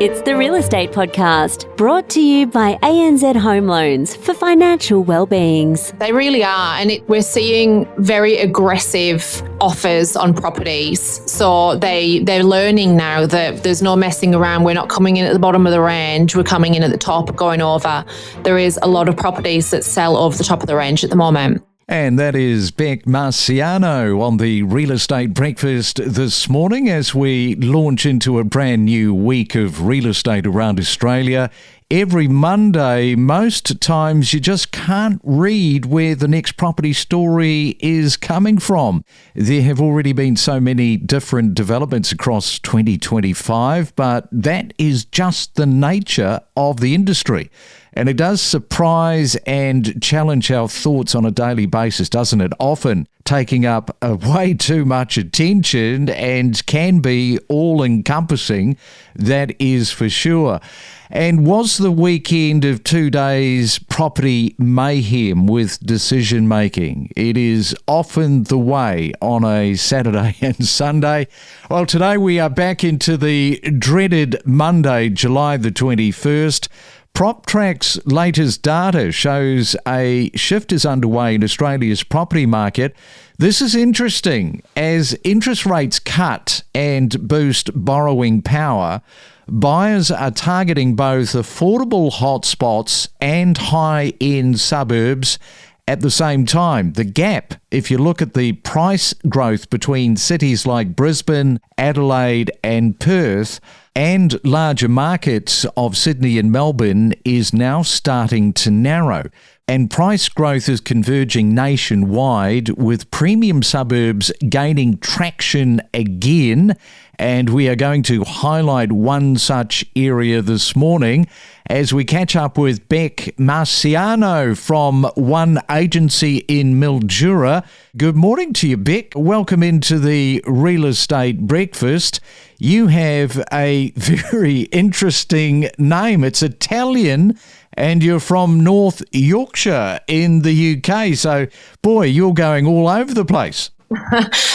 It's the Real Estate Podcast, brought to you by ANZ Home Loans for financial well-beings. They really are, and we're seeing very aggressive offers on properties. So they're learning now that there's no messing around. We're not coming in at the bottom of the range. We're coming in at the top, going over. There is a lot of properties that sell over the top of the range at the moment. And that is Bec Marciano on the Real Estate Breakfast this morning as we launch into a brand new week of real estate around Australia. Every Monday, most times you just can't read where the next property story is coming from. There have already been so many different developments across 2025, but that is just the nature of the industry. And it does surprise and challenge our thoughts on a daily basis, doesn't it? Often taking up way too much attention and can be all-encompassing, that is for sure. And was the weekend of 2 days property mayhem with decision-making? It is often the way on a Saturday and Sunday. Well, today we are back into the dreaded Monday, July the 21st. PropTrack's latest data shows a shift is underway in Australia's property market. This is interesting. As interest rates cut and boost borrowing power, buyers are targeting both affordable hotspots and high-end suburbs at the same time. The gap, if you look at the price growth between cities like Brisbane, Adelaide and Perth, and larger markets of Sydney and Melbourne, is now starting to narrow. And price growth is converging nationwide, with premium suburbs gaining traction again. And we are going to highlight one such area this morning as we catch up with Bec Marciano from one agency in Mildura. Good morning to you, Bec. Welcome into the Real Estate Breakfast. You have a very interesting name. It's Italian, and you're from North Yorkshire in the UK. So, boy, you're going all over the place.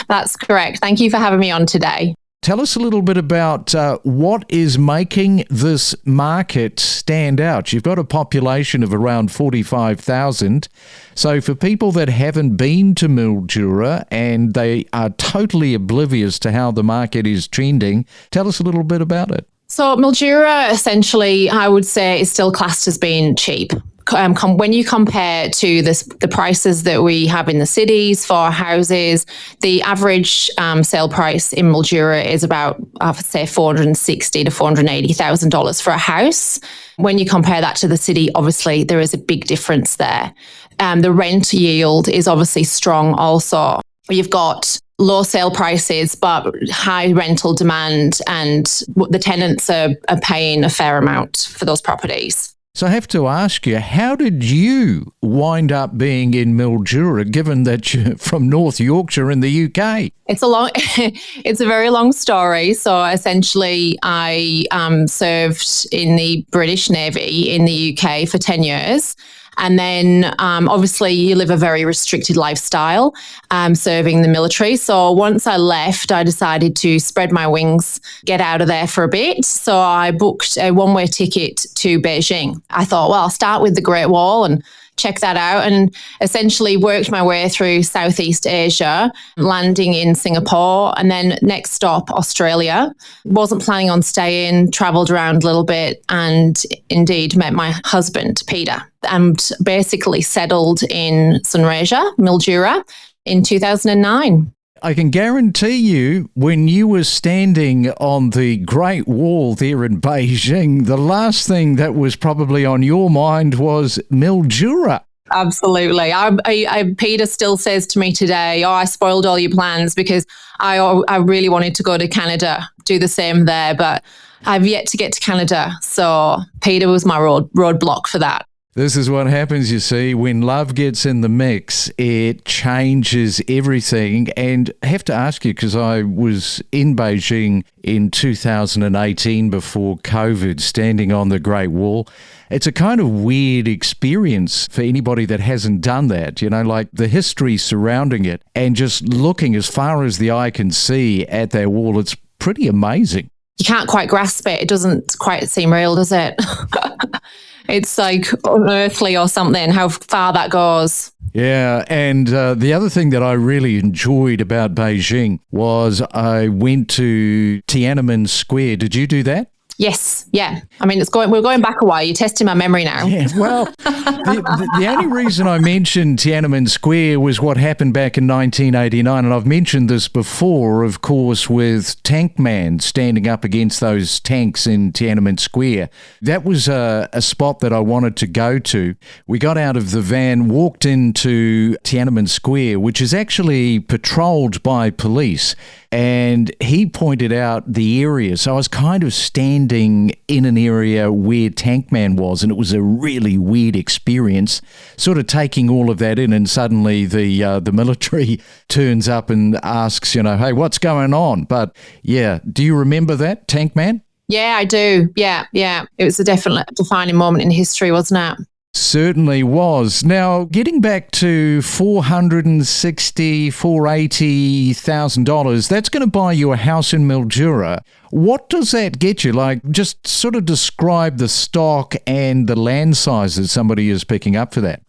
That's correct. Thank you for having me on today. Tell us a little bit about what is making this market stand out. You've got a population of around 45,000. So for people that haven't been to Mildura and they are totally oblivious to how the market is trending, tell us a little bit about it. So Mildura, essentially, I would say, is still classed as being cheap. When you compare to the prices that we have in the cities for houses, the average sale price in Mildura is about, I would say, $460,000 to $480,000 for a house. When you compare that to the city, obviously there is a big difference there. The rent yield is obviously strong also. You've got low sale prices, but high rental demand, and the tenants are paying a fair amount for those properties. So I have to ask you, how did you wind up being in Mildura, given that you're from North Yorkshire in the UK? It's a very long story. So essentially, I served in the British Navy in the UK for 10 years. And then obviously you live a very restricted lifestyle serving the military. So once I left, I decided to spread my wings, get out of there for a bit. So I booked a one-way ticket to Beijing. I thought, well, I'll start with the Great Wall and check that out, and essentially worked my way through Southeast Asia, landing in Singapore, and then next stop, Australia. Wasn't planning on staying, travelled around a little bit, and indeed met my husband, Peter, and basically settled in Sunraysia, Mildura, in 2009. I can guarantee you, when you were standing on the Great Wall there in Beijing, the last thing that was probably on your mind was Mildura. Absolutely. Peter still says to me today, I spoiled all your plans, because I really wanted to go to Canada, do the same there, but I've yet to get to Canada. So Peter was my roadblock for that. This is what happens, you see, when love gets in the mix, it changes everything. And I have to ask you, because I was in Beijing in 2018 before COVID, standing on the Great Wall. It's a kind of weird experience for anybody that hasn't done that, you know, like the history surrounding it and just looking as far as the eye can see at that wall. It's pretty amazing. you can't quite grasp it. It doesn't quite seem real, does it? It's like unearthly or something, how far that goes. Yeah, and the other thing that I really enjoyed about Beijing was I went to Tiananmen Square. Did you do that? Yes, yeah. I mean, we're going back a while. You're testing my memory now. Yeah, well, the only reason I mentioned Tiananmen Square was what happened back in 1989, and I've mentioned this before, of course, with Tank Man standing up against those tanks in Tiananmen Square. That was a spot that I wanted to go to. We got out of the van, walked into Tiananmen Square, which is actually patrolled by police, and he pointed out the area. So I was kind of standing in an area where Tank Man was, and it was a really weird experience, sort of taking all of that in, and suddenly the military turns up and asks, hey, what's going on? But yeah, do you remember that, Tank Man? Yeah, I do. Yeah. It was a definite defining moment in history, wasn't it? Certainly was. Now, getting back to $480,000, that's going to buy you a house in Mildura. What does that get you? Like, just sort of describe the stock and the land size that somebody is picking up for that.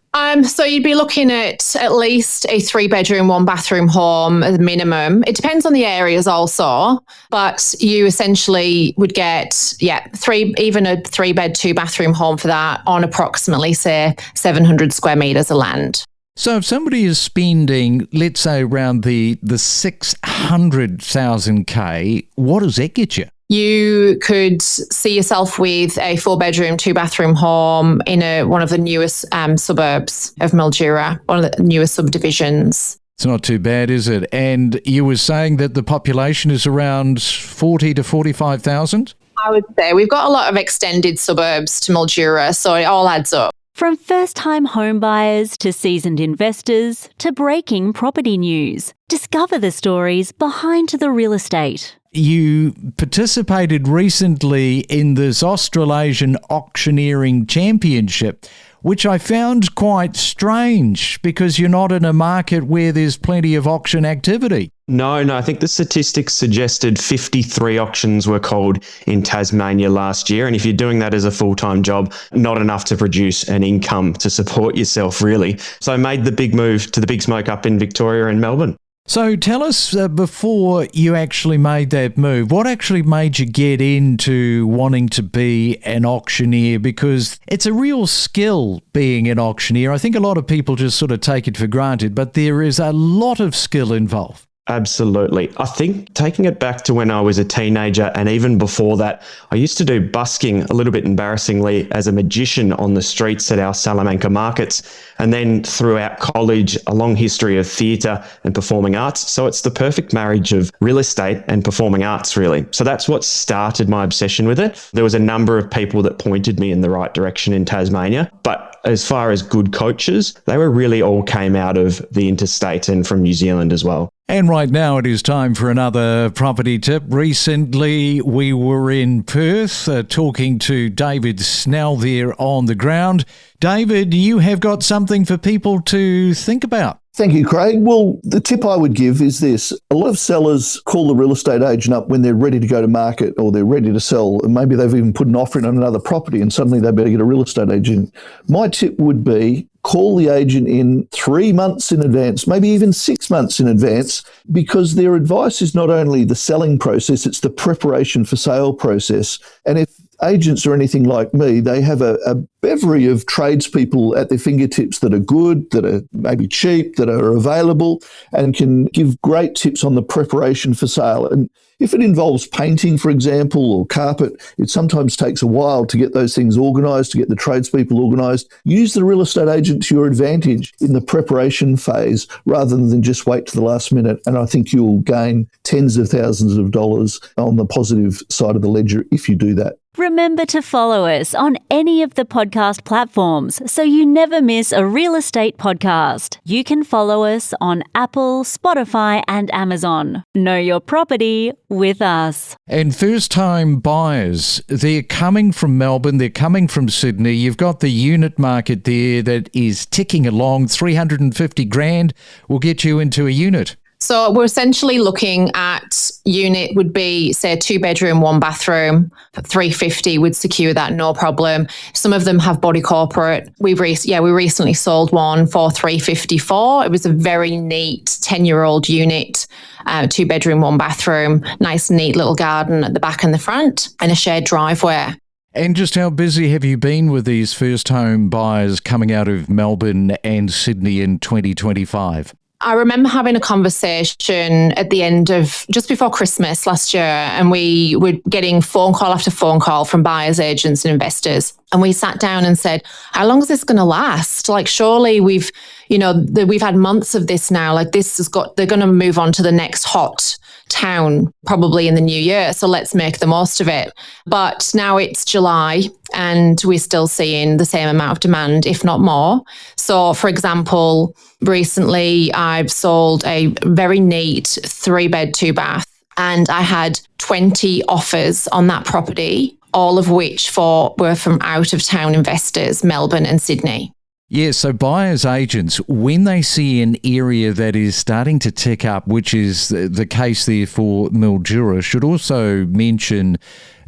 So you'd be looking at least a 3-bedroom, 1-bathroom home as a minimum. It depends on the areas also, but you essentially would get, even a 3-bed, 2-bathroom home for that on approximately, say, 700 square metres of land. So if somebody is spending, let's say, around the 600,000K, what does that get you? You could see yourself with a 4-bedroom, 2-bathroom home in one of the newest suburbs of Mildura, one of the newest subdivisions. It's not too bad, is it? And you were saying that the population is around 40 to 45,000? I would say we've got a lot of extended suburbs to Mildura, so it all adds up. From first-time home buyers to seasoned investors to breaking property news, discover the stories behind the real estate. You participated recently in this Australasian Auctioneering Championship, which I found quite strange because you're not in a market where there's plenty of auction activity. No, I think the statistics suggested 53 auctions were called in Tasmania last year. And if you're doing that as a full-time job, not enough to produce an income to support yourself, really. So I made the big move to the Big Smoke up in Victoria and Melbourne. So tell us, before you actually made that move, what actually made you get into wanting to be an auctioneer? Because it's a real skill being an auctioneer. I think a lot of people just sort of take it for granted, but there is a lot of skill involved. Absolutely. I think taking it back to when I was a teenager and even before that, I used to do busking a little bit embarrassingly as a magician on the streets at our Salamanca markets. And then throughout college, a long history of theatre and performing arts. So it's the perfect marriage of real estate and performing arts, really. So that's what started my obsession with it. There was a number of people that pointed me in the right direction in Tasmania. But as far as good coaches, they were really all came out of the interstate and from New Zealand as well. And right now it is time for another property tip. Recently we were in Perth talking to David Snell there on the ground. David, you have got something for people to think about. Thank you, Craig. Well, the tip I would give is this. A lot of sellers call the real estate agent up when they're ready to go to market or they're ready to sell. And maybe they've even put an offer in on another property and suddenly they better get a real estate agent. My tip would be call the agent in 3 months in advance, maybe even 6 months in advance, because their advice is not only the selling process, it's the preparation for sale process. And if agents are anything like me, they have a bevy of tradespeople at their fingertips that are good, that are maybe cheap, that are available, and can give great tips on the preparation for sale. And if it involves painting, for example, or carpet, it sometimes takes a while to get those things organised, to get the tradespeople organised. Use the real estate agent to your advantage in the preparation phase rather than just wait to the last minute. And I think you'll gain tens of thousands of dollars on the positive side of the ledger if you do that. Remember to follow us on any of the podcast platforms so you never miss a real estate podcast. You can follow us on Apple, Spotify and Amazon. Know your property with us. And first-time buyers, they're coming from Melbourne, they're coming from Sydney. You've got the unit market there that is ticking along. 350 grand will get you into a unit. So we're essentially looking at unit would be, say, a 2-bedroom, 1-bathroom. 350 would secure that, no problem. Some of them have body corporate. We recently sold one for 354. It was a very neat 10-year-old unit, 2-bedroom, 1-bathroom, nice, neat little garden at the back and the front, and a shared driveway. And just how busy have you been with these first home buyers coming out of Melbourne and Sydney in 2025? I remember having a conversation at the end of just before Christmas last year, and we were getting phone call after phone call from buyers, agents and investors. And we sat down and said, how long is this going to last? Like, surely we've had months of this now. Like, they're going to move on to the next hot town probably in the new year. So let's make the most of it. But now it's July and we're still seeing the same amount of demand, if not more. So, for example, recently I've sold a very neat 3-bed, 2-bath, and I had 20 offers on that property, all of which were from out of town investors, Melbourne and Sydney. Yeah, so buyers agents, when they see an area that is starting to tick up, which is the case there for Mildura, should also mention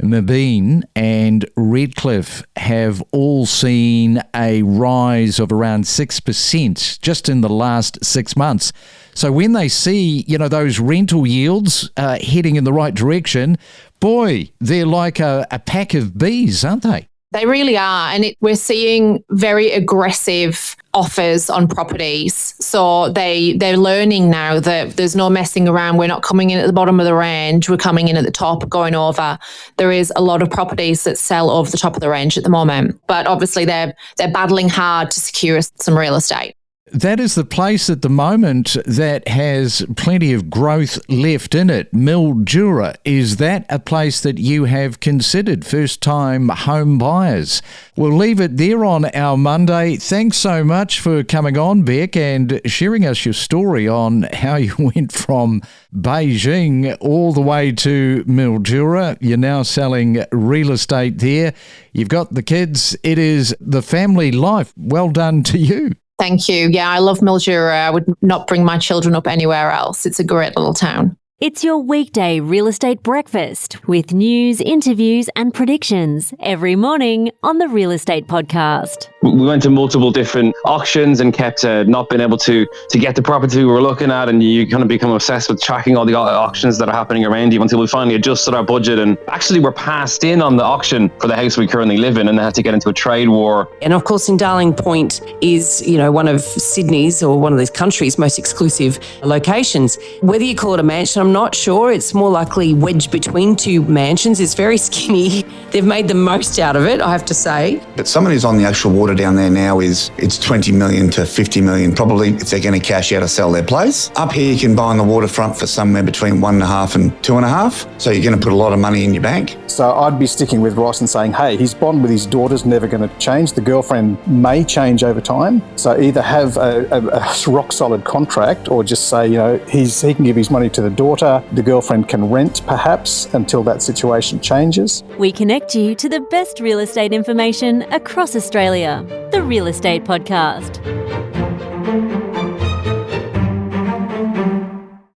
Melbourne and Redcliffe have all seen a rise of around 6% just in the last 6 months. So when they see, those rental yields heading in the right direction, boy, they're like a pack of bees, aren't they? They really are. And we're seeing very aggressive offers on properties. So they're learning now that there's no messing around. We're not coming in at the bottom of the range. We're coming in at the top, going over. There is a lot of properties that sell over the top of the range at the moment. But obviously they're battling hard to secure some real estate. That is the place at the moment that has plenty of growth left in it. Mildura, is that a place that you have considered, first-time home buyers? We'll leave it there on our Monday. Thanks so much for coming on, Bec, and sharing us your story on how you went from Beijing all the way to Mildura. You're now selling real estate there. You've got the kids. It is the family life. Well done to you. Thank you. Yeah, I love Mildura. I would not bring my children up anywhere else. It's a great little town. It's your weekday real estate breakfast with news, interviews and predictions every morning on the Real Estate Podcast. We went to multiple different auctions and kept not being able to get the property we were looking at, and you kind of become obsessed with tracking all the auctions that are happening around you until we finally adjusted our budget, and actually were passed in on the auction for the house we currently live in, and they had to get into a trade war. And of course in Darling Point is, one of Sydney's or one of this country's most exclusive locations. Whether you call it a mansion, I'm not sure. It's more likely wedged between two mansions. It's very skinny. They've made the most out of it, I have to say. But someone who's on the actual water down there now it's 20 million to 50 million, probably, if they're going to cash out or sell their place. Up here, you can buy on the waterfront for somewhere between 1.5 and 2.5. So you're going to put a lot of money in your bank. So I'd be sticking with Ross and saying, hey, his bond with his daughter's never going to change. The girlfriend may change over time. So either have a rock solid contract or just say, he can give his money to the daughter. The girlfriend can rent perhaps until that situation changes. We connect you to the best real estate information across Australia. The Real Estate Podcast.